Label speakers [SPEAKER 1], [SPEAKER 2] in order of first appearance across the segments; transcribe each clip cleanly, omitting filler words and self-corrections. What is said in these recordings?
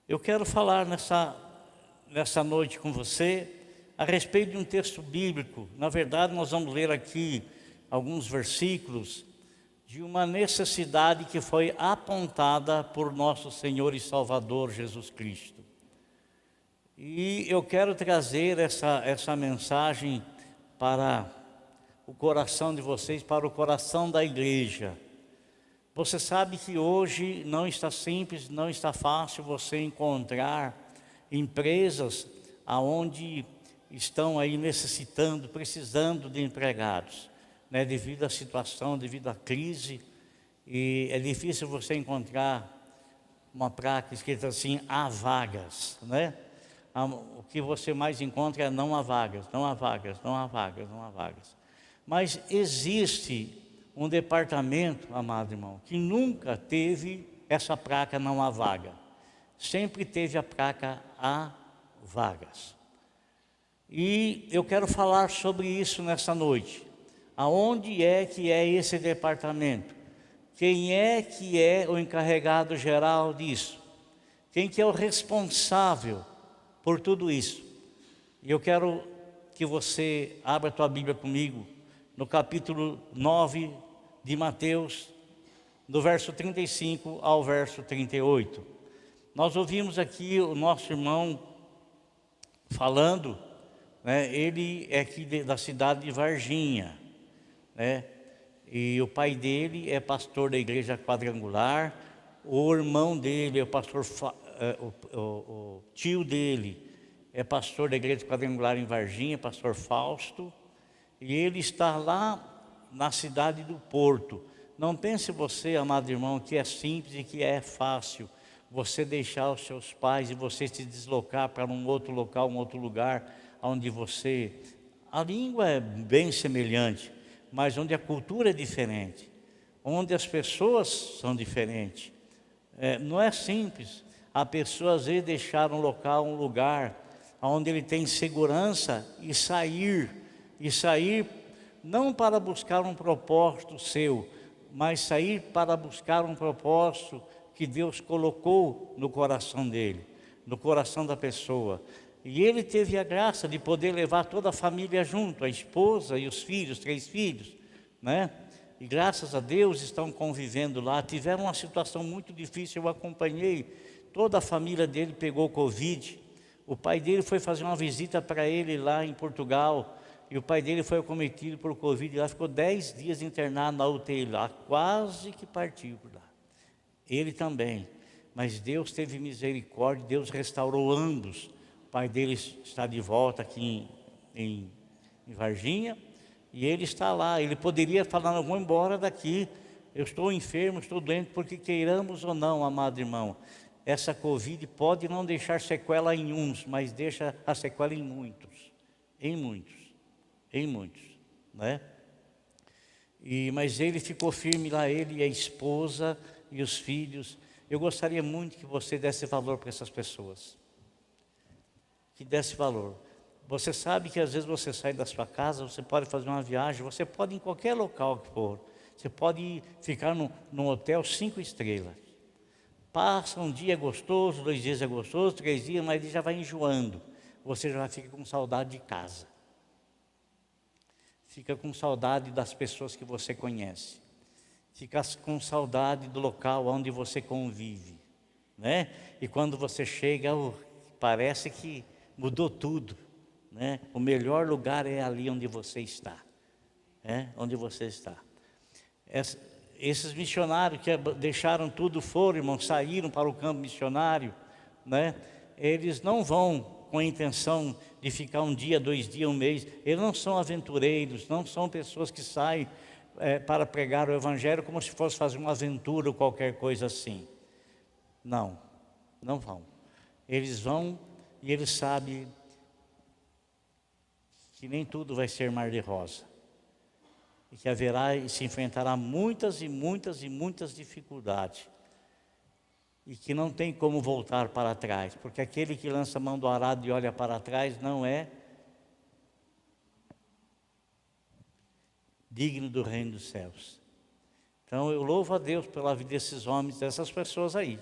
[SPEAKER 1] Eu quero falar nessa noite com você a respeito de um texto bíblico. Na verdade, nós vamos ler aqui alguns versículos de uma necessidade que foi apontada por nosso Senhor e Salvador Jesus Cristo. E eu quero trazer essa mensagem para o coração de vocês, para o coração da igreja. Você sabe que hoje não está simples, não está fácil você encontrar empresas aonde estão aí necessitando, precisando de empregados, né? Devido à situação, devido à crise, e é difícil você encontrar uma placa escrita assim: há vagas, né? O que você mais encontra é: não há vagas, não há vagas, não há vagas, não há vagas. Mas existe um departamento, amado irmão, que nunca teve essa placa "não há vaga", sempre teve a placa "há vagas". E eu quero falar sobre isso nessa noite. Aonde é que é esse departamento? Quem é que é o encarregado geral disso? Quem que é o responsável por tudo isso? E eu quero que você abra a tua Bíblia comigo no capítulo 9 de Mateus, do verso 35 ao verso 38. Nós ouvimos aqui o nosso irmão falando, né? Ele é aqui da cidade de Varginha, né? E o pai dele é pastor da igreja quadrangular, o irmão dele é o pastor, o tio dele é pastor da igreja quadrangular em Varginha, pastor Fausto, e ele está lá na cidade do Porto. Não pense você, amado irmão, que é simples e que é fácil você deixar os seus pais e você se deslocar para um outro local, um outro lugar, onde a língua é bem semelhante, mas onde a cultura é diferente, onde as pessoas são diferentes. Não é simples a pessoa às vezes deixar um local, um lugar onde ele tem segurança e sair não para buscar um propósito seu, mas sair para buscar um propósito que Deus colocou no coração dele, no coração da pessoa. E ele teve a graça de poder levar toda a família junto, a esposa e os filhos, 3 filhos, né? E graças a Deus estão convivendo lá. Tiveram uma situação muito difícil, eu acompanhei. Toda a família dele pegou Covid. O pai dele foi fazer uma visita para ele lá em Portugal, e o pai dele foi acometido por Covid, e lá ficou 10 dias internado na UTI lá, quase que partiu por lá. Ele também, mas Deus teve misericórdia, Deus restaurou ambos. O pai dele está de volta aqui em Varginha, e ele está lá. Ele poderia falar: não, vou embora daqui, eu estou enfermo, estou doente, porque queiramos ou não, amado irmão, essa Covid pode não deixar sequela em uns, mas deixa a sequela em muitos, né? Mas ele ficou firme lá, ele e a esposa e os filhos. Eu gostaria muito que você desse valor para essas pessoas, que desse valor. Você sabe que às vezes você sai da sua casa, você pode fazer uma viagem, você pode ir em qualquer local que for, você pode ficar num hotel 5 estrelas, passa um dia gostoso, 2 dias é gostoso, 3 dias, mas ele já vai enjoando, você já fica com saudade de casa, fica com saudade das pessoas que você conhece, fica com saudade do local onde você convive, né? E quando você chega, parece que mudou tudo, né? O melhor lugar é ali onde você está, onde você está. Esses missionários que deixaram tudo, irmão, saíram para o campo missionário, né? Eles não vão com a intenção de ficar um dia, 2 dias, um mês. Eles não são aventureiros, não são pessoas que saem para pregar o evangelho como se fosse fazer uma aventura ou qualquer coisa assim. Não vão. Eles vão e eles sabem que nem tudo vai ser mar de rosa, e que haverá e se enfrentará muitas e muitas e muitas dificuldades, e que não tem como voltar para trás, porque aquele que lança a mão do arado e olha para trás não é digno do reino dos céus. Então eu louvo a Deus pela vida desses homens, dessas pessoas aí,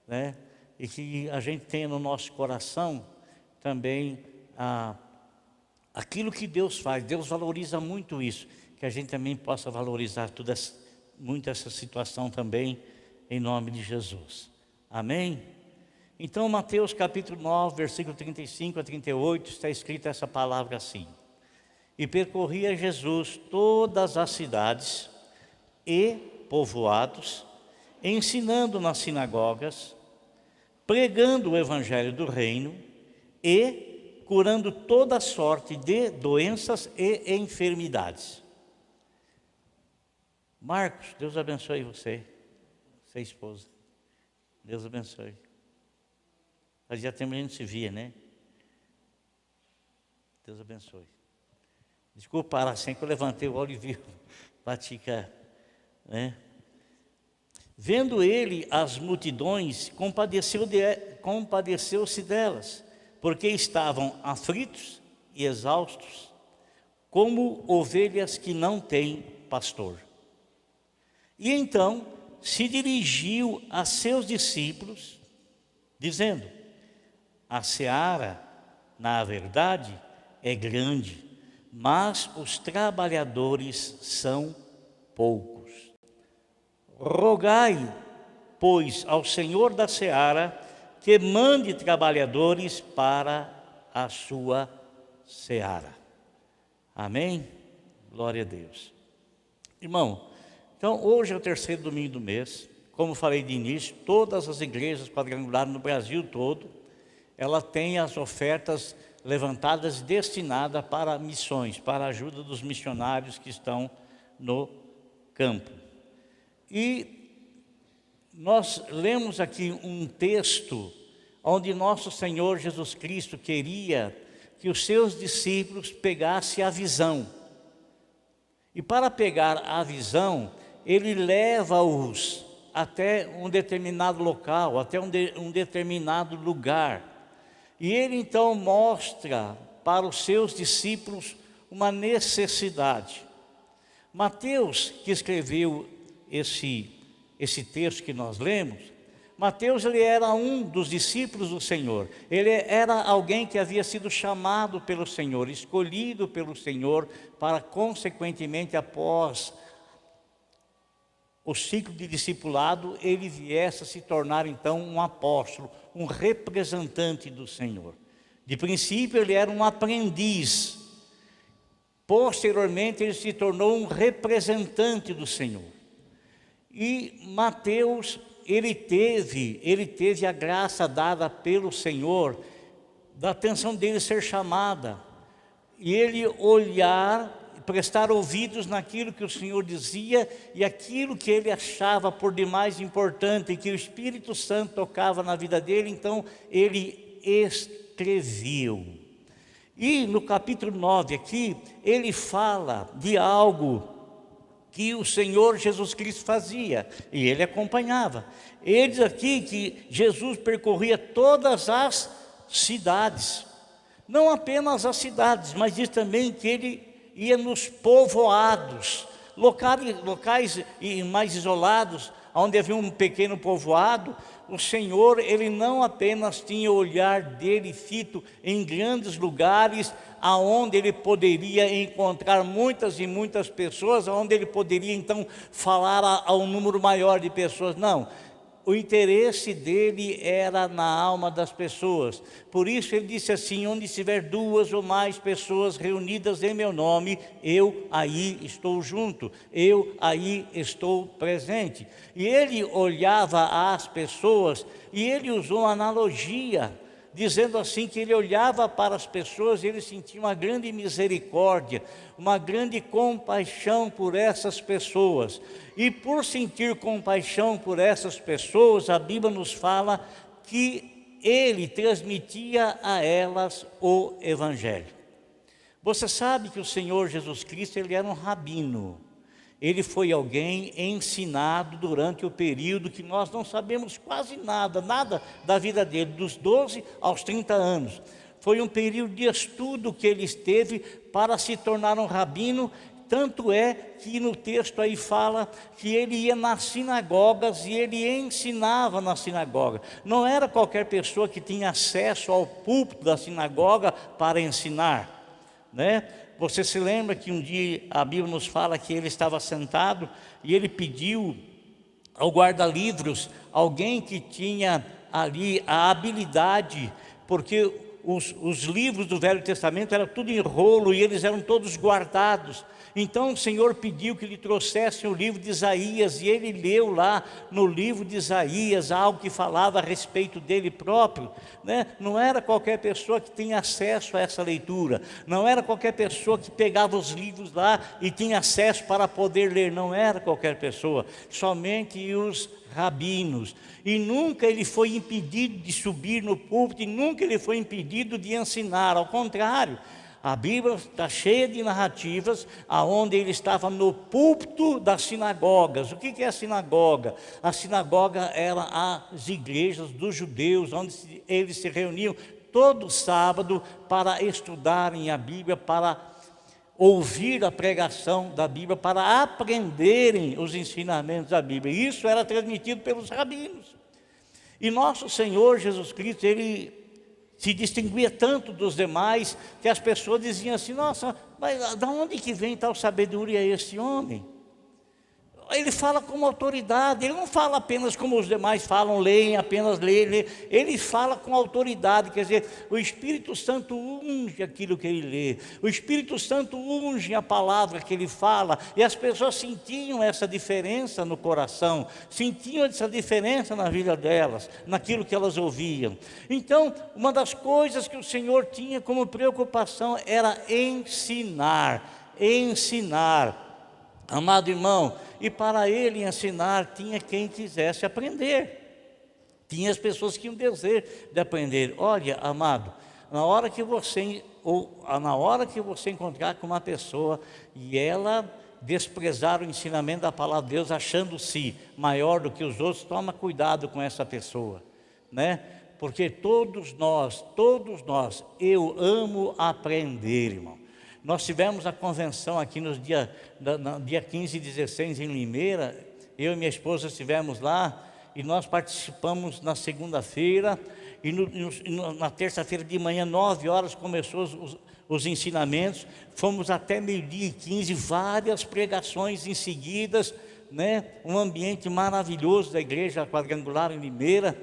[SPEAKER 1] né? e que a gente tenha no nosso coração também aquilo que Deus faz. Deus valoriza muito isso, que a gente também possa valorizar muito essa situação também, em nome de Jesus. Amém? Então, Mateus capítulo 9, versículo 35 a 38, está escrita essa palavra assim: E percorria Jesus todas as cidades e povoados, ensinando nas sinagogas, pregando o evangelho do reino e curando toda sorte de doenças e enfermidades. Marcos, Deus abençoe você, sua esposa. Deus abençoe. Fazia tempo que a gente se via, né? Deus abençoe. Desculpa parar assim, que eu levantei o olho e vi Vatica, né? Vendo ele as multidões, compadeceu-se delas, porque estavam aflitos e exaustos, como ovelhas que não têm pastor. E então se dirigiu a seus discípulos, dizendo: A seara, na verdade, é grande, mas os trabalhadores são poucos. Rogai, pois, ao Senhor da seara que mande trabalhadores para a sua seara. Amém? Glória a Deus. Irmão, então hoje é o terceiro domingo do mês. Como falei de início, todas as igrejas quadrangulares no Brasil todo, ela tem as ofertas levantadas destinadas para missões, para a ajuda dos missionários que estão no campo. E nós lemos aqui um texto onde nosso Senhor Jesus Cristo queria que os seus discípulos pegassem a visão. E para pegar a visão, ele leva-os até um determinado local, até um determinado lugar. E ele então mostra para os seus discípulos uma necessidade. Mateus, que escreveu esse texto que nós lemos, Mateus, ele era um dos discípulos do Senhor. Ele era alguém que havia sido chamado pelo Senhor, escolhido pelo Senhor, para consequentemente, após o ciclo de discipulado, ele viesse a se tornar então um apóstolo, um representante do Senhor. De princípio ele era um aprendiz, posteriormente ele se tornou um representante do Senhor. E Mateus, ele teve a graça dada pelo Senhor, da atenção dele ser chamada, e ele olhar, prestar ouvidos naquilo que o Senhor dizia e aquilo que ele achava por demais importante, e que o Espírito Santo tocava na vida dele, então ele escreveu. E no capítulo 9 aqui, ele fala de algo que o Senhor Jesus Cristo fazia, e ele acompanhava. Ele diz aqui que Jesus percorria todas as cidades, não apenas as cidades, mas diz também que ele ia nos povoados, locais mais isolados, onde havia um pequeno povoado. O Senhor, ele não apenas tinha o olhar dele fito em grandes lugares, aonde ele poderia encontrar muitas e muitas pessoas, aonde ele poderia então falar a um número maior de pessoas. Não, o interesse dele era na alma das pessoas. Por isso ele disse assim: onde estiver duas ou mais pessoas reunidas em meu nome, eu aí estou junto, eu aí estou presente. E ele olhava as pessoas e ele usou uma analogia, dizendo assim que ele olhava para as pessoas e ele sentia uma grande misericórdia, uma grande compaixão por essas pessoas. E por sentir compaixão por essas pessoas, a Bíblia nos fala que ele transmitia a elas o Evangelho. Você sabe que o Senhor Jesus Cristo, ele era um rabino. Ele foi alguém ensinado durante o período que nós não sabemos quase nada da vida dele, dos 12 aos 30 anos. Foi um período de estudo que ele esteve para se tornar um rabino, tanto é que no texto aí fala que ele ia nas sinagogas e ele ensinava na sinagoga. Não era qualquer pessoa que tinha acesso ao púlpito da sinagoga para ensinar, né? Você se lembra que um dia a Bíblia nos fala que ele estava sentado e ele pediu ao guarda-livros, alguém que tinha ali a habilidade, porque os livros do Velho Testamento eram tudo em rolo e eles eram todos guardados. Então o Senhor pediu que lhe trouxessem o livro de Isaías, e ele leu lá no livro de Isaías algo que falava a respeito dele próprio, né? Não era qualquer pessoa que tinha acesso a essa leitura, não era qualquer pessoa que pegava os livros lá e tinha acesso para poder ler, não era qualquer pessoa, somente os rabinos. E nunca ele foi impedido de subir no púlpito, e nunca ele foi impedido de ensinar, ao contrário. A Bíblia está cheia de narrativas aonde ele estava no púlpito das sinagogas. O que é a sinagoga? A sinagoga era as igrejas dos judeus, onde eles se reuniam todo sábado para estudarem a Bíblia, para ouvir a pregação da Bíblia, para aprenderem os ensinamentos da Bíblia. Isso era transmitido pelos rabinos. E nosso Senhor Jesus Cristo, ele se distinguia tanto dos demais, que as pessoas diziam assim: nossa, mas de onde que vem tal sabedoria esse homem? Ele fala com autoridade, ele não fala apenas como os demais falam, leem, apenas leem, ele fala com autoridade, quer dizer, o Espírito Santo unge aquilo que ele lê, o Espírito Santo unge a palavra que ele fala, e as pessoas sentiam essa diferença no coração, sentiam essa diferença na vida delas, naquilo que elas ouviam. Então, uma das coisas que o Senhor tinha como preocupação era ensinar, amado irmão. E para ele ensinar, tinha quem quisesse aprender, tinha as pessoas que tinham desejo de aprender. Olha, amado, na hora que você encontrar com uma pessoa e ela desprezar o ensinamento da palavra de Deus, achando-se maior do que os outros, toma cuidado com essa pessoa, né? Porque todos nós, eu amo aprender, irmão. Nós tivemos a convenção aqui no dia 15 e 16 em Limeira. Eu e minha esposa estivemos lá e nós participamos na segunda-feira. E na terça-feira de manhã, 9 horas, começou os ensinamentos. Fomos até 12h15, várias pregações em seguidas, né? Um ambiente maravilhoso da igreja quadrangular em Limeira.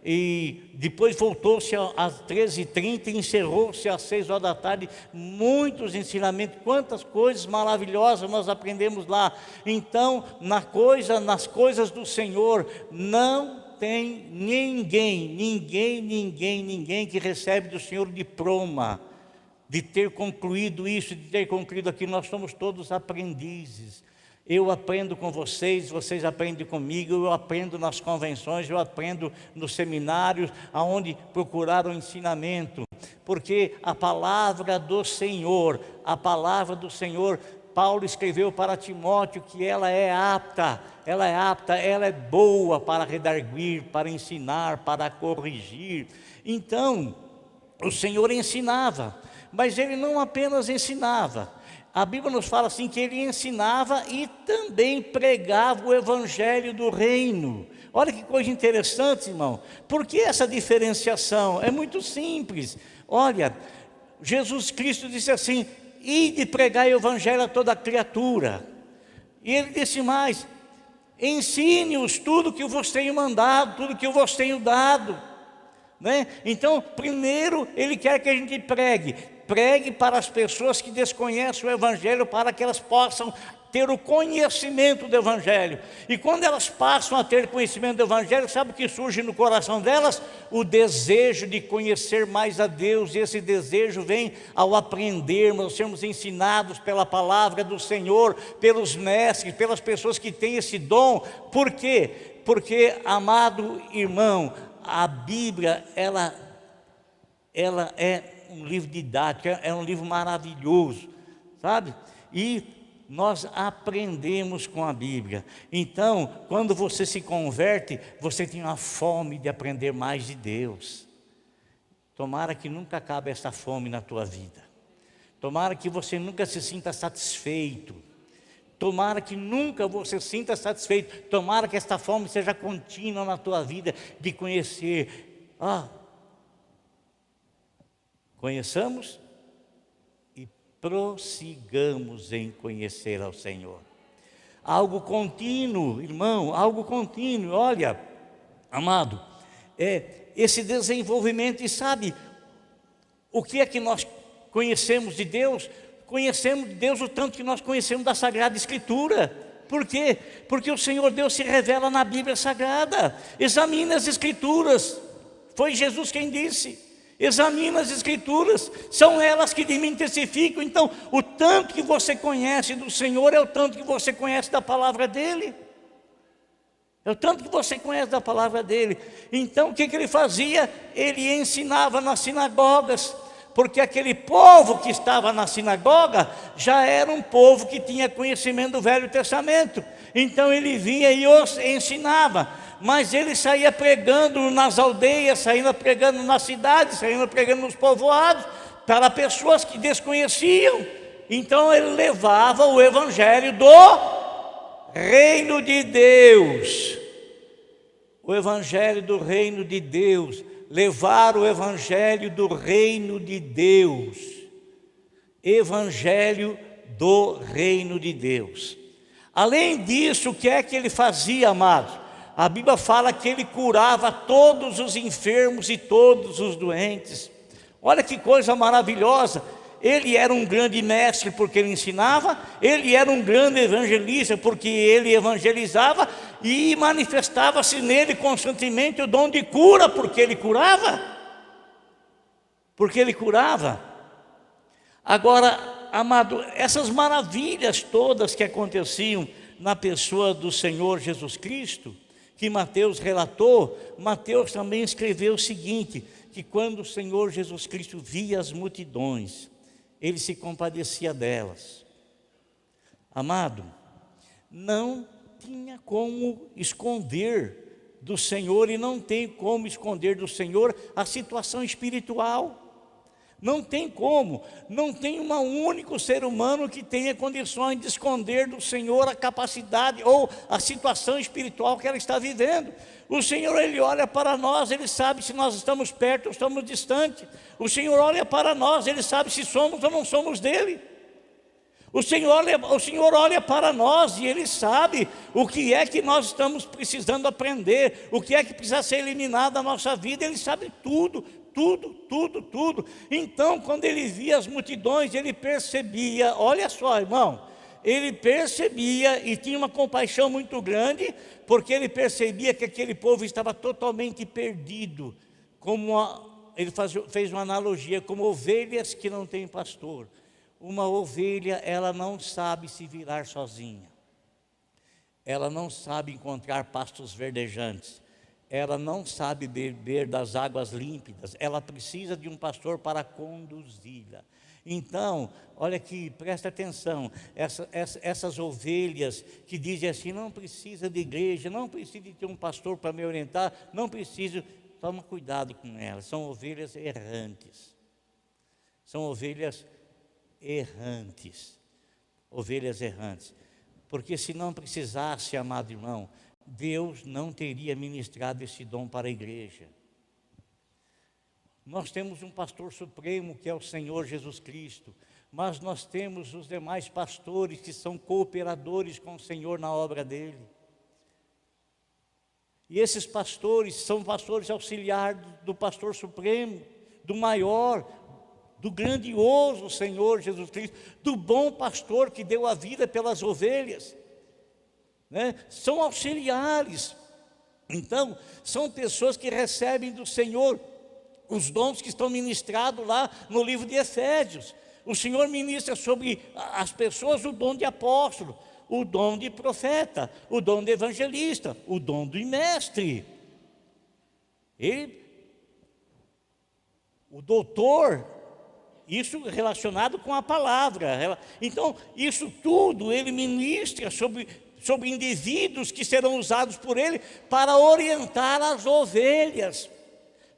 [SPEAKER 1] E depois voltou-se às 13h30 e encerrou-se às 6 horas da tarde. Muitos ensinamentos, quantas coisas maravilhosas nós aprendemos lá. Então, nas coisas do Senhor, não tem ninguém que recebe do Senhor diploma de ter concluído isso, de ter concluído aquilo. Nós somos todos aprendizes. Eu aprendo com vocês, vocês aprendem comigo, eu aprendo nas convenções, eu aprendo nos seminários, aonde procurar o ensinamento, porque a palavra do Senhor, Paulo escreveu para Timóteo que ela é apta, ela é boa para redarguir, para ensinar, para corrigir. Então, o Senhor ensinava, mas ele não apenas ensinava. A Bíblia nos fala assim que ele ensinava e também pregava o evangelho do reino. Olha que coisa interessante, irmão. Por que essa diferenciação? É muito simples. Olha, Jesus Cristo disse assim: ide pregar o evangelho a toda criatura. E ele disse mais: ensine-os tudo que eu vos tenho mandado, tudo que eu vos tenho dado, né? Então, primeiro ele quer que a gente pregue para as pessoas que desconhecem o evangelho, para que elas possam ter o conhecimento do evangelho. E quando elas passam a ter conhecimento do evangelho, sabe o que surge no coração delas? O desejo de conhecer mais a Deus. E esse desejo vem ao aprendermos, sermos ensinados pela palavra do Senhor, pelos mestres, pelas pessoas que têm esse dom. Por quê? Porque, amado irmão, a Bíblia, ela é um livro didático, é um livro maravilhoso, sabe? E nós aprendemos com a Bíblia. Então, quando você se converte, você tem uma fome de aprender mais de Deus. Tomara que nunca acabe essa fome na tua vida. Tomara que você nunca se sinta satisfeito. Tomara que nunca você sinta satisfeito. Tomara que esta fome seja contínua na tua vida de conhecer. Conheçamos e prossigamos em conhecer ao Senhor. Algo contínuo, irmão, algo contínuo. Olha, amado, esse desenvolvimento. E sabe o que é que nós conhecemos de Deus? Conhecemos de Deus o tanto que nós conhecemos da Sagrada Escritura. Por quê? Porque o Senhor Deus se revela na Bíblia Sagrada. Examine as Escrituras. Foi Jesus quem disse. Examine as Escrituras, são elas que de mim testificam. Então, o tanto que você conhece do Senhor é o tanto que você conhece da palavra dEle. É o tanto que você conhece da palavra dEle. Então, o que ele fazia? Ele ensinava nas sinagogas, porque aquele povo que estava na sinagoga já era um povo que tinha conhecimento do Velho Testamento. Então, ele vinha e os ensinava. Mas ele saía pregando nas aldeias, saía pregando nas cidades, saía pregando nos povoados, para pessoas que desconheciam. Então ele levava o evangelho do reino de Deus. O evangelho do reino de Deus. Levar o evangelho do reino de Deus. Evangelho do reino de Deus. Além disso, o que é que ele fazia, amados? A Bíblia fala que ele curava todos os enfermos e todos os doentes. Olha que coisa maravilhosa. Ele era um grande mestre porque ele ensinava, ele era um grande evangelista porque ele evangelizava, e manifestava-se nele constantemente o dom de cura porque ele curava. Porque ele curava. Agora, amado, essas maravilhas todas que aconteciam na pessoa do Senhor Jesus Cristo, que Mateus relatou, Mateus também escreveu o seguinte, que quando o Senhor Jesus Cristo via as multidões, ele se compadecia delas. Amado, não tinha como esconder do Senhor, e não tem como esconder do Senhor a situação espiritual. Não tem como, não tem um único ser humano que tenha condições de esconder do Senhor a capacidade ou a situação espiritual que ela está vivendo. O Senhor, Ele olha para nós, Ele sabe se nós estamos perto ou estamos distantes. O Senhor olha para nós, Ele sabe se somos ou não somos dEle. O Senhor olha para nós e Ele sabe o que é que nós estamos precisando aprender, o que é que precisa ser eliminado da nossa vida. Ele sabe tudo. Tudo. Então, quando ele via as multidões, ele percebia, olha só, irmão, ele percebia e tinha uma compaixão muito grande, porque ele percebia que aquele povo estava totalmente perdido, ele fez uma analogia, como ovelhas que não têm pastor. Uma ovelha, ela não sabe se virar sozinha, ela não sabe encontrar pastos verdejantes, ela não sabe beber das águas límpidas, ela precisa de um pastor para conduzi-la. Então, olha aqui, presta atenção, essas ovelhas que dizem assim, não precisa de igreja, não precisa de ter um pastor para me orientar, não preciso, toma cuidado com elas, são ovelhas errantes, porque se não precisasse, amado irmão, Deus não teria ministrado esse dom para a igreja. Nós temos um pastor supremo que é o Senhor Jesus Cristo, mas nós temos os demais pastores que são cooperadores com o Senhor na obra dele. E esses pastores são pastores auxiliares do pastor supremo, do maior, do grandioso Senhor Jesus Cristo, do bom pastor que deu a vida pelas ovelhas. São auxiliares. Então, são pessoas que recebem do Senhor os dons que estão ministrados lá no livro de Efésios. O Senhor ministra sobre as pessoas o dom de apóstolo, o dom de profeta, o dom de evangelista, o dom de mestre. O doutor, isso relacionado com a palavra. Então, isso tudo ele ministra sobre indivíduos que serão usados por ele para orientar as ovelhas,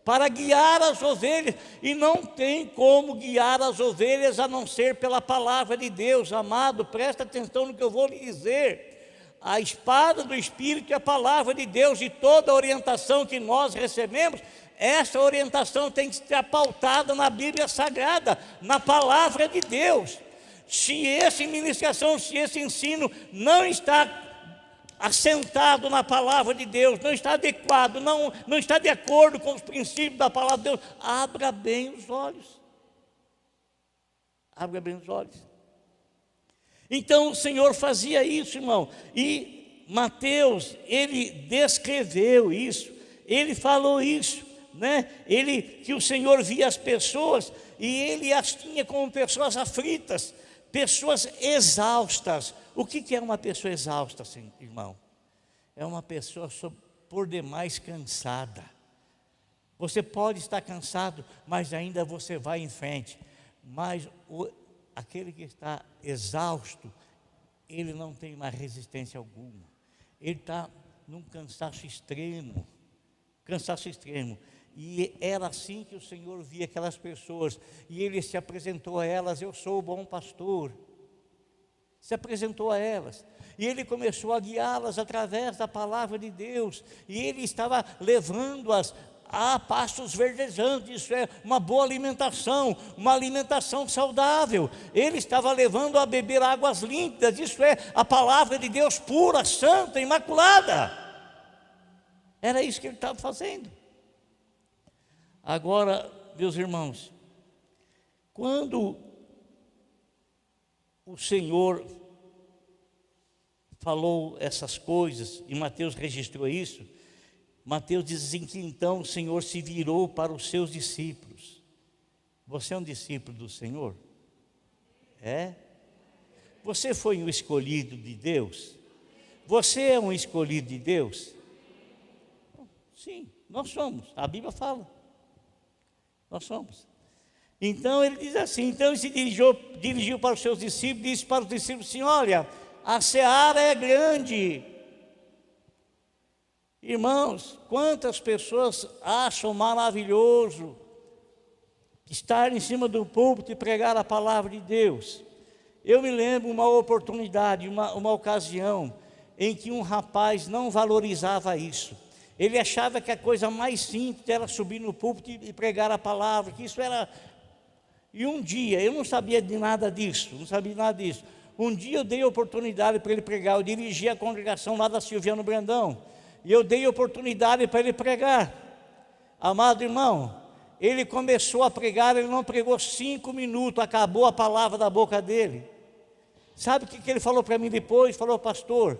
[SPEAKER 1] para guiar as ovelhas, e não tem como guiar as ovelhas a não ser pela palavra de Deus. Amado, presta atenção no que eu vou lhe dizer. A espada do Espírito é a palavra de Deus, e toda a orientação que nós recebemos, essa orientação tem que estar pautada na Bíblia Sagrada, na palavra de Deus. Se essa ministração, se esse ensino não está assentado na palavra de Deus, não está adequado, não está de acordo com os princípios da palavra de Deus, abra bem os olhos. Abra bem os olhos. Então o Senhor fazia isso, irmão, e Mateus, ele descreveu isso, ele falou isso, né? Que o Senhor via as pessoas e ele as tinha como pessoas aflitas, pessoas exaustas. O que é uma pessoa exausta, irmão? É uma pessoa por demais cansada. Você pode estar cansado, mas ainda você vai em frente. Mas aquele que está exausto, ele não tem mais resistência alguma. Ele está num cansaço extremo. Cansaço extremo. E era assim que o Senhor via aquelas pessoas. E Ele se apresentou a elas: eu sou o bom pastor. Se apresentou a elas. E Ele começou a guiá-las através da palavra de Deus. E Ele estava levando-as a pastos verdejantes. Isso é uma boa alimentação, uma alimentação saudável. Ele estava levando a beber águas límpidas. Isso é a palavra de Deus pura, santa, imaculada. Era isso que Ele estava fazendo. Agora, meus irmãos, quando o Senhor falou essas coisas, e Mateus registrou isso, Mateus diz assim que então o Senhor se virou para os seus discípulos. Você é um discípulo do Senhor? É? Você foi um escolhido de Deus? Você é um escolhido de Deus? Sim, nós somos, a Bíblia fala. Nós somos. Então ele diz assim, então ele se dirigiu para os seus discípulos, disse para os discípulos assim: olha, a seara é grande. Irmãos, quantas pessoas acham maravilhoso estar em cima do púlpito e pregar a palavra de Deus. Eu me lembro uma oportunidade, uma ocasião, em que um rapaz não valorizava isso. Ele achava que a coisa mais simples era subir no púlpito e pregar a palavra, que isso era... E um dia, eu não sabia de nada disso, Um dia eu dei oportunidade para ele pregar, eu dirigi a congregação lá da Silviano Brandão, e eu dei oportunidade para ele pregar. Amado irmão, ele começou a pregar, ele não pregou 5 minutos, acabou a palavra da boca dele. Sabe o que ele falou para mim depois? Falou: pastor,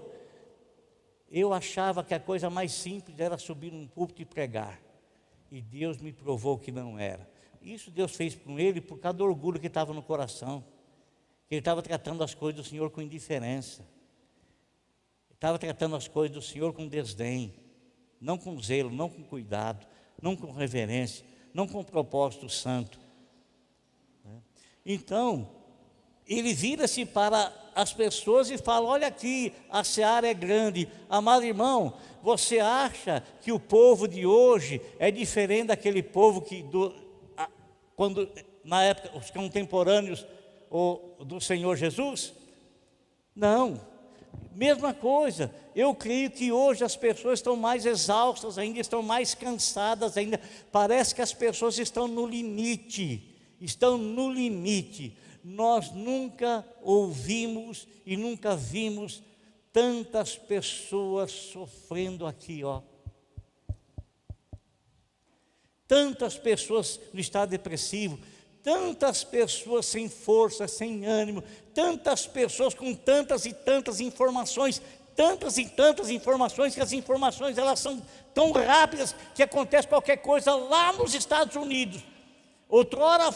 [SPEAKER 1] eu achava que a coisa mais simples era subir num púlpito e pregar, e Deus me provou que não era. Isso Deus fez com ele por causa do orgulho que estava no coração. Ele estava tratando as coisas do Senhor com indiferença, estava tratando as coisas do Senhor com desdém, não com zelo, não com cuidado, não com reverência, não com propósito santo. Então, ele vira-se para as pessoas e fala: olha aqui, a seara é grande. Amado irmão, você acha que o povo de hoje é diferente daquele povo quando na época, os contemporâneos do Senhor Jesus? Não, mesma coisa. Eu creio que hoje as pessoas estão mais exaustas ainda, estão mais cansadas ainda. Parece que as pessoas estão no limite, Nós nunca ouvimos e nunca vimos tantas pessoas sofrendo aqui, ó. Tantas pessoas no estado depressivo, tantas pessoas sem força, sem ânimo, tantas pessoas com tantas e tantas informações, que as informações elas são tão rápidas que acontece qualquer coisa lá nos Estados Unidos. Outrora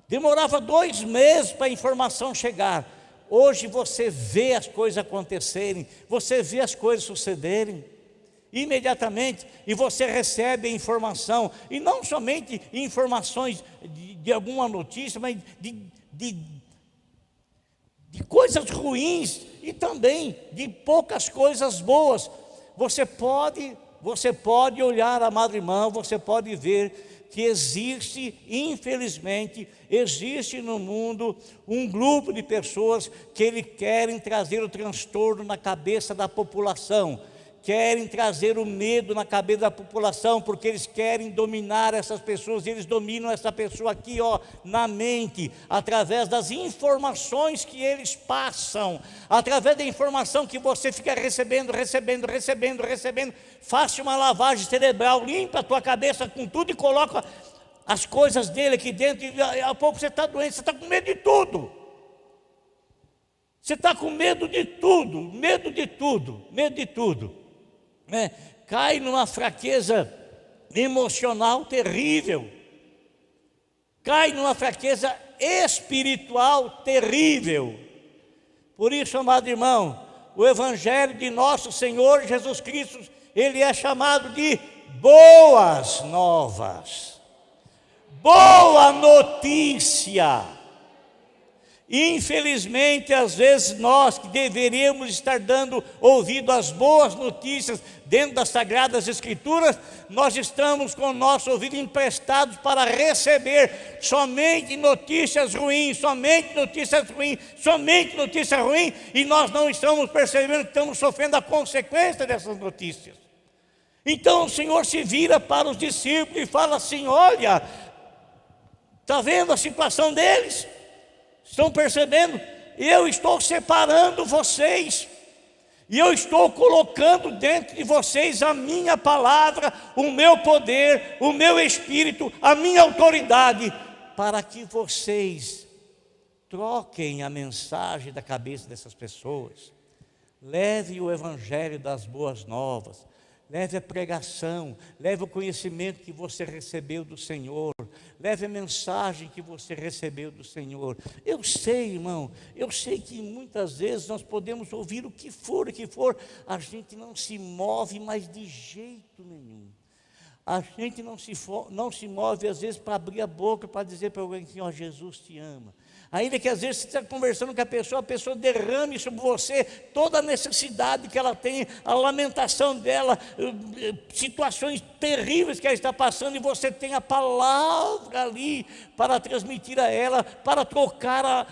[SPEAKER 1] demorava 2 meses para a informação chegar. Hoje você vê as coisas acontecerem, você vê as coisas sucederem imediatamente, e você recebe a informação, e não somente informações de alguma notícia, mas de coisas ruins, e também de poucas coisas boas. Você pode você pode olhar, amado irmão, você pode ver que existe, infelizmente, existe no mundo um grupo de pessoas que eles querem trazer o transtorno na cabeça da população, querem trazer o medo na cabeça da população, porque eles querem dominar essas pessoas. Eles dominam essa pessoa aqui, ó, na mente, através das informações que eles passam, através da informação que você fica recebendo. Faça uma lavagem cerebral, limpa a tua cabeça com tudo e coloca as coisas dele aqui dentro, e a pouco você está doente, você está com medo de tudo. Você está com medo de tudo, medo de tudo. Cai numa fraqueza emocional terrível, cai numa fraqueza espiritual terrível. Por isso, amado irmão, o Evangelho de nosso Senhor Jesus Cristo, ele é chamado de boas novas, boa notícia. Infelizmente, às vezes nós que deveríamos estar dando ouvido às boas notícias dentro das Sagradas Escrituras, nós estamos com o nosso ouvido emprestados para receber somente notícias ruins, e nós não estamos percebendo que estamos sofrendo a consequência dessas notícias. Então o Senhor se vira para os discípulos e fala assim: olha, está vendo a situação deles? Estão percebendo? Eu estou separando vocês, e eu estou colocando dentro de vocês a minha palavra, o meu poder, o meu espírito, a minha autoridade, para que vocês troquem a mensagem da cabeça dessas pessoas. Leve o Evangelho das boas novas, leve a pregação, leve o conhecimento que você recebeu do Senhor, leve a mensagem que você recebeu do Senhor. Eu sei, irmão, eu sei que muitas vezes nós podemos ouvir o que for, a gente não se move mais de jeito nenhum. A gente não se move às vezes para abrir a boca, para dizer para alguém assim: ó, Jesus te ama. Ainda que às vezes você está conversando com a pessoa derrame sobre você toda a necessidade que ela tem, a lamentação dela, situações terríveis que ela está passando, e você tem a palavra ali para transmitir a ela, para trocar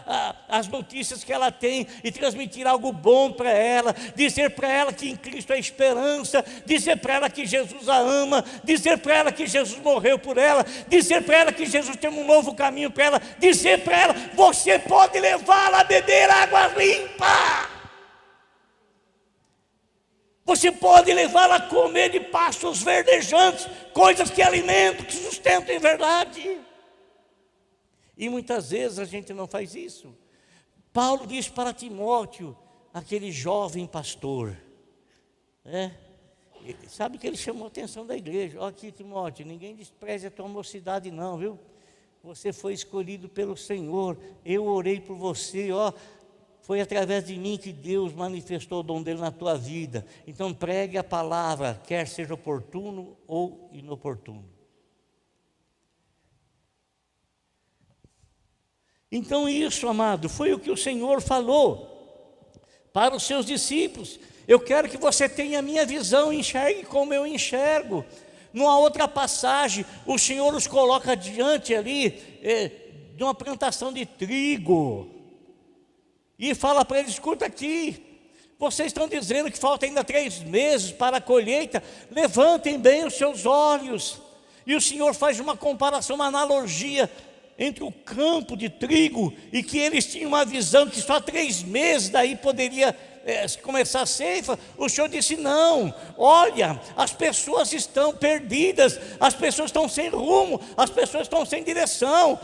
[SPEAKER 1] as notícias que ela tem e transmitir algo bom para ela, dizer para ela que em Cristo há esperança, dizer para ela que Jesus a ama, dizer para ela que Jesus morreu por ela, dizer para ela que Jesus tem um novo caminho para ela, dizer para ela: você pode levá-la a beber água limpa, você pode levá-la a comer de pastos verdejantes, coisas que alimentam, que sustentam em verdade. E muitas vezes a gente não faz isso. Paulo diz para Timóteo, aquele jovem pastor, sabe que ele chamou a atenção da igreja: ó, aqui, Timóteo, ninguém despreze a tua mocidade não, viu? Você foi escolhido pelo Senhor, eu orei por você, ó, foi através de mim que Deus manifestou o dom dele na tua vida. Então pregue a palavra, quer seja oportuno ou inoportuno. Então isso, amado, foi o que o Senhor falou para os seus discípulos: eu quero que você tenha a minha visão, enxergue como eu enxergo. Numa outra passagem, o Senhor os coloca diante ali de uma plantação de trigo, e fala para eles: escuta aqui, vocês estão dizendo que falta ainda 3 meses para a colheita, levantem bem os seus olhos. E o Senhor faz uma comparação, uma analogia entre o campo de trigo, e que eles tinham uma visão que só 3 meses daí poderia começar a ceifa. O Senhor disse: não, olha, as pessoas estão perdidas, as pessoas estão sem rumo, as pessoas estão sem direção.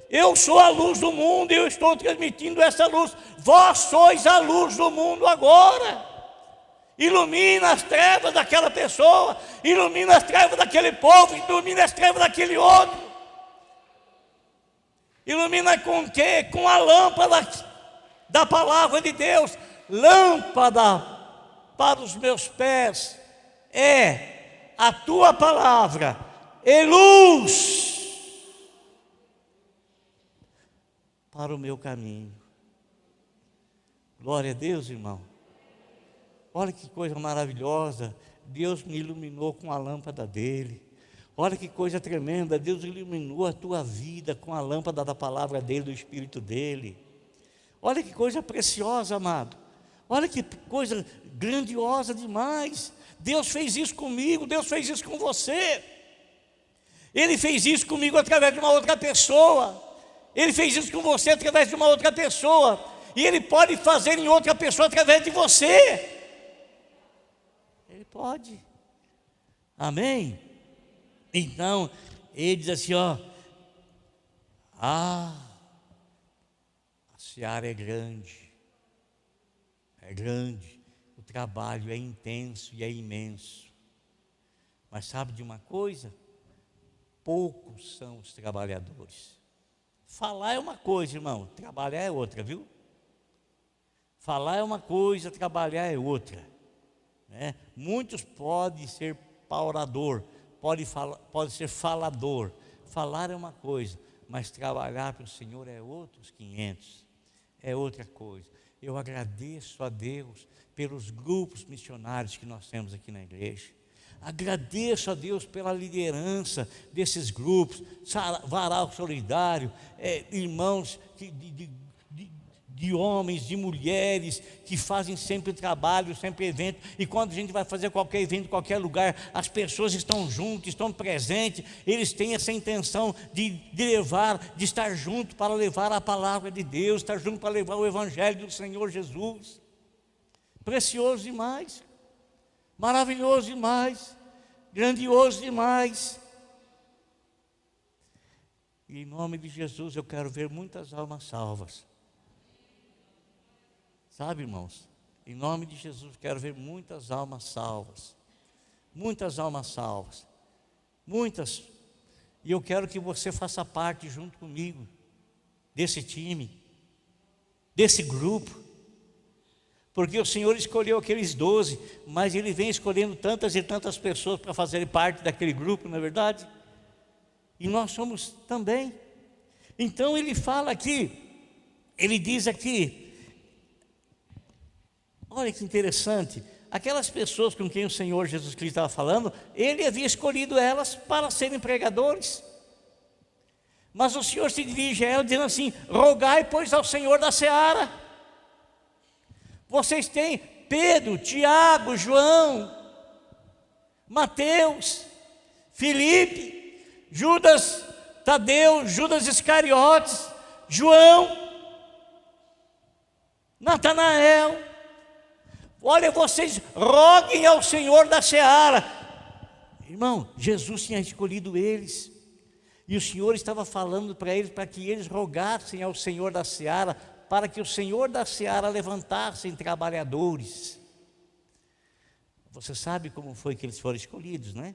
[SPEAKER 1] Eu sou a luz do mundo, e eu estou transmitindo essa luz. Vós sois a luz do mundo agora. Ilumina as trevas daquela pessoa, ilumina as trevas daquele povo, ilumina as trevas daquele outro. Ilumina com o quê? Com a lâmpada da palavra de Deus. Lâmpada para os meus pés é a tua palavra, e luz para o meu caminho. Glória a Deus, irmão. Olha que coisa maravilhosa. Deus me iluminou com a lâmpada dele. Olha que coisa tremenda, Deus iluminou a tua vida com a lâmpada da palavra dele, do Espírito dele. Olha que coisa preciosa, amado. Olha que coisa grandiosa demais. Deus fez isso comigo, Deus fez isso com você. Ele fez isso comigo através de uma outra pessoa. Ele fez isso com você através de uma outra pessoa. E Ele pode fazer em outra pessoa através de você. Ele pode. Amém? Então, Ele diz assim, ó. A seara é grande. É grande. O trabalho é intenso e é imenso. Mas sabe de uma coisa? Poucos são os trabalhadores. Falar é uma coisa, irmão, trabalhar é outra, viu? Falar é uma coisa, trabalhar é outra, né? Muitos podem ser orador, pode ser falador. Falar é uma coisa, mas trabalhar para o Senhor é outros 500, é outra coisa. Eu agradeço a Deus pelos grupos missionários que nós temos aqui na igreja. Agradeço a Deus pela liderança desses grupos, Varal Solidário, irmãos de homens, de mulheres, que fazem sempre trabalho, sempre evento, e quando a gente vai fazer qualquer evento, em qualquer lugar, as pessoas estão juntas, estão presentes, eles têm essa intenção de estar junto para levar a palavra de Deus, estar junto para levar o Evangelho do Senhor Jesus. Precioso demais. Maravilhoso demais, grandioso demais. E em nome de Jesus eu quero ver muitas almas salvas. Sabe, irmãos? Em nome de Jesus eu quero ver muitas almas salvas. Muitas almas salvas. Muitas. E eu quero que você faça parte junto comigo desse time, desse grupo. Porque o Senhor escolheu aqueles 12, mas Ele vem escolhendo tantas e tantas pessoas para fazerem parte daquele grupo, não é verdade? E nós somos também. Então Ele fala aqui, Ele diz aqui, olha que interessante, aquelas pessoas com quem o Senhor Jesus Cristo estava falando, Ele havia escolhido elas para serem pregadores. Mas o Senhor se dirige a elas dizendo assim: rogai, pois, ao Senhor da seara. Vocês têm Pedro, Tiago, João, Mateus, Filipe, Judas Tadeu, Judas Iscariotes, João, Natanael. Olha, vocês roguem ao Senhor da seara. Irmão, Jesus tinha escolhido eles, e o Senhor estava falando para eles, para que eles rogassem ao Senhor da seara, para que o Senhor da seara levantasse trabalhadores. Você sabe como foi que eles foram escolhidos, né?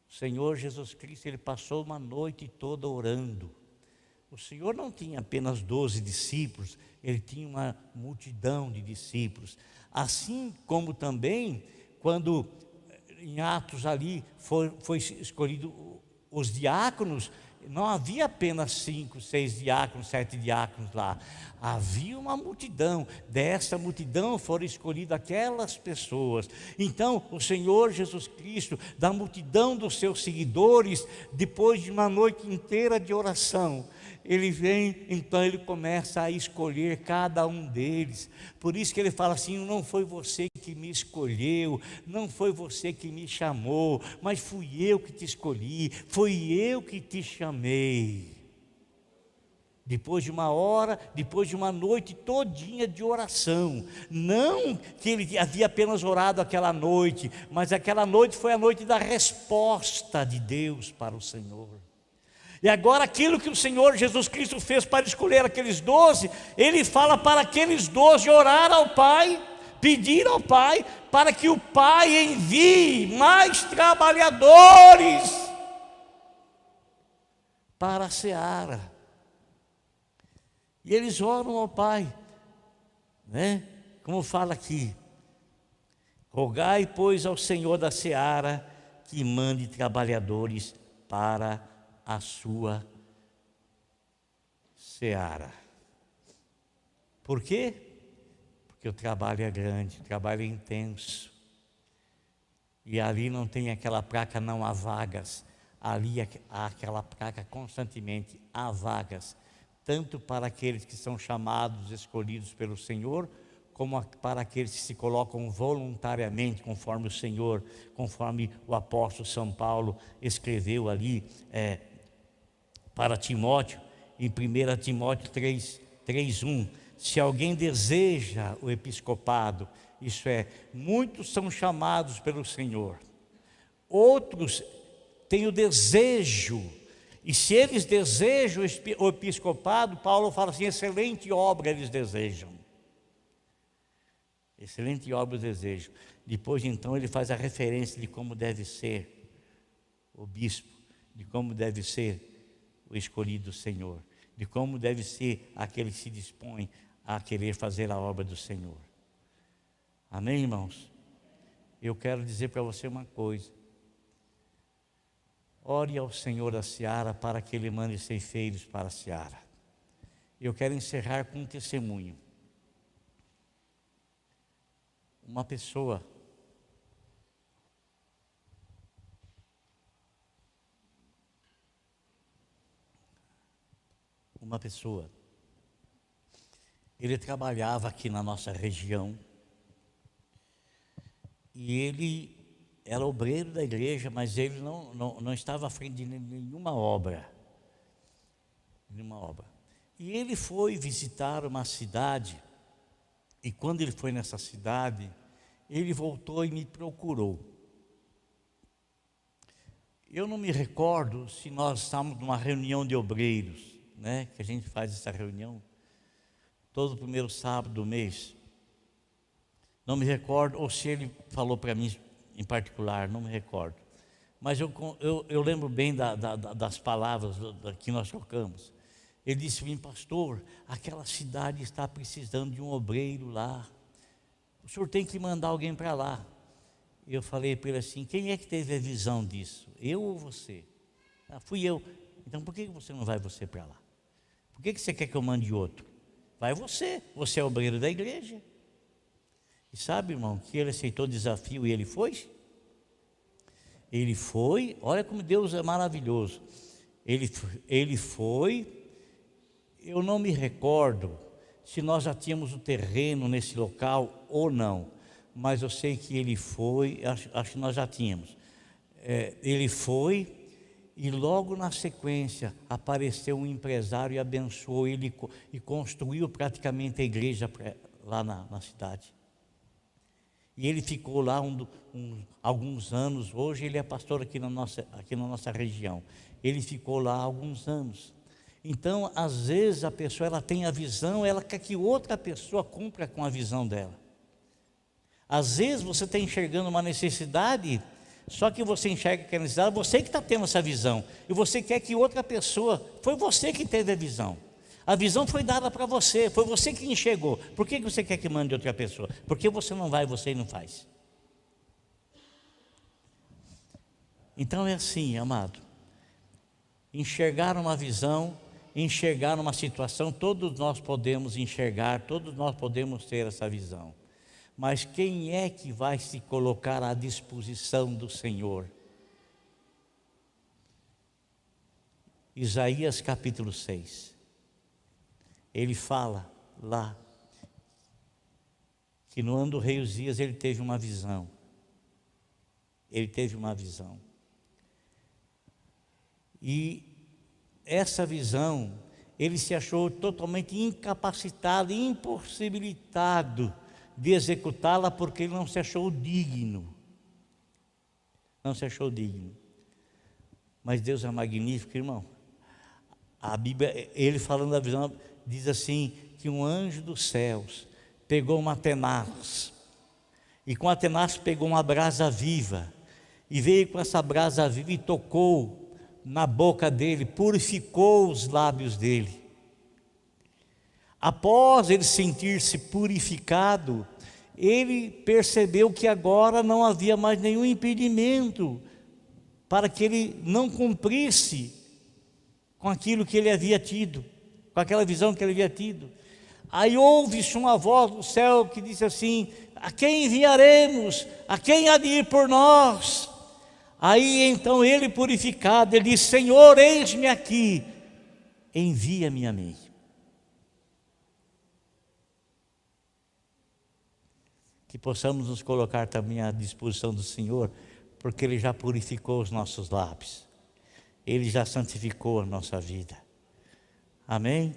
[SPEAKER 1] O Senhor Jesus Cristo, Ele passou uma noite toda orando. O Senhor não tinha apenas 12 discípulos, Ele tinha uma multidão de discípulos. Assim como também, quando em Atos ali foi escolhido os diáconos, não havia apenas 5, 6 diáconos, 7 diáconos lá. Havia uma multidão. Dessa multidão foram escolhidas aquelas pessoas. Então, o Senhor Jesus Cristo, da multidão dos seus seguidores, depois de uma noite inteira de oração, Ele vem, então Ele começa a escolher cada um deles. Por isso que Ele fala assim: não foi você que me escolheu, não foi você que me chamou, mas fui eu que te escolhi, foi eu que te chamei. Depois de uma hora, depois de uma noite todinha de oração, não que ele havia apenas orado aquela noite, mas aquela noite foi a noite da resposta de Deus para o Senhor. E agora aquilo que o Senhor Jesus Cristo fez para escolher aqueles 12, Ele fala para aqueles 12 orar ao Pai, pedir ao Pai, para que o Pai envie mais trabalhadores para a seara. E eles oram ao Pai, né? Como fala aqui: rogai, pois, ao Senhor da seara que mande trabalhadores para a sua seara. Por quê? Porque o trabalho é grande, o trabalho é intenso. E ali não tem aquela placa não há vagas. Ali há aquela placa constantemente, há vagas, tanto para aqueles que são chamados, escolhidos pelo Senhor, como para aqueles que se colocam voluntariamente, conforme o Senhor, conforme o apóstolo São Paulo escreveu ali para Timóteo, em 1 Timóteo 3:1. Se alguém deseja o episcopado, isso é, muitos são chamados pelo Senhor, outros têm o desejo, e se eles desejam o episcopado, Paulo fala assim, excelente obra eles desejam. Excelente obra eles desejam. Depois então ele faz a referência de como deve ser o bispo, de como deve ser o escolhido do Senhor, de como deve ser aquele que se dispõe a querer fazer a obra do Senhor. Amém, irmãos? Eu quero dizer para você uma coisa. Ore ao Senhor da seara para que Ele mande ceifeiros para a seara. Eu quero encerrar com um testemunho. Uma pessoa ele trabalhava aqui na nossa região e ele era obreiro da igreja, mas ele não estava à frente de nenhuma obra. E ele foi visitar uma cidade, e quando ele foi nessa cidade, ele voltou e me procurou. Eu não me recordo se nós estávamos numa reunião de obreiros, né, que a gente faz essa reunião todo primeiro sábado do mês. Não me recordo, ou se ele falou para mim em particular, não me recordo. Mas eu lembro bem das palavras que nós trocamos. Ele disse para mim, pastor, aquela cidade está precisando de um obreiro lá. O senhor tem que mandar alguém para lá. Eu falei para ele assim, quem é que teve a visão disso? Eu ou você? Ah, fui eu. Então por que você não vai você para lá? Por que você quer que eu mande outro? Vai você é obreiro da igreja. E sabe, irmão, que ele aceitou o desafio e ele foi? Ele foi, olha como Deus é maravilhoso. Ele foi, eu não me recordo se nós já tínhamos o terreno nesse local ou não, mas eu sei que ele foi, acho que nós já tínhamos. Ele foi e logo na sequência apareceu um empresário e abençoou ele e construiu praticamente a igreja lá na cidade. E ele ficou lá alguns anos. Hoje ele é pastor aqui na nossa região. Ele ficou lá alguns anos. Então, às vezes a pessoa ela tem a visão, ela quer que outra pessoa cumpra com a visão dela. Às vezes você está enxergando uma necessidade, só que você enxerga que é necessidade, você que está tendo essa visão, e você quer que outra pessoa, foi você que teve a visão. A visão foi dada para você, foi você que enxergou. Por que você quer que mande outra pessoa? Porque você não vai, você não faz. Então é assim, amado. Enxergar uma visão, enxergar uma situação, todos nós podemos enxergar, todos nós podemos ter essa visão. Mas quem é que vai se colocar à disposição do Senhor? Isaías capítulo 6. Ele fala lá que no ano do rei Uzias ele teve uma visão. Ele teve uma visão. E essa visão, ele se achou totalmente incapacitado, impossibilitado de executá-la, porque ele não se achou digno. Não se achou digno. Mas Deus é magnífico, irmão. A Bíblia, ele falando da visão, diz assim, que um anjo dos céus pegou uma tenaz, e com a tenaz pegou uma brasa viva, e veio com essa brasa viva e tocou na boca dele, purificou os lábios dele. Após ele sentir-se purificado, ele percebeu que agora não havia mais nenhum impedimento para que ele não cumprisse com aquilo que ele havia tido, com aquela visão que ele havia tido. Aí ouve-se uma voz do céu que disse assim, a quem enviaremos? A quem há de ir por nós? Aí então ele purificado, ele diz: Senhor, eis-me aqui, envia-me a mim. Que possamos nos colocar também à disposição do Senhor, porque Ele já purificou os nossos lábios, Ele já santificou a nossa vida. Amém?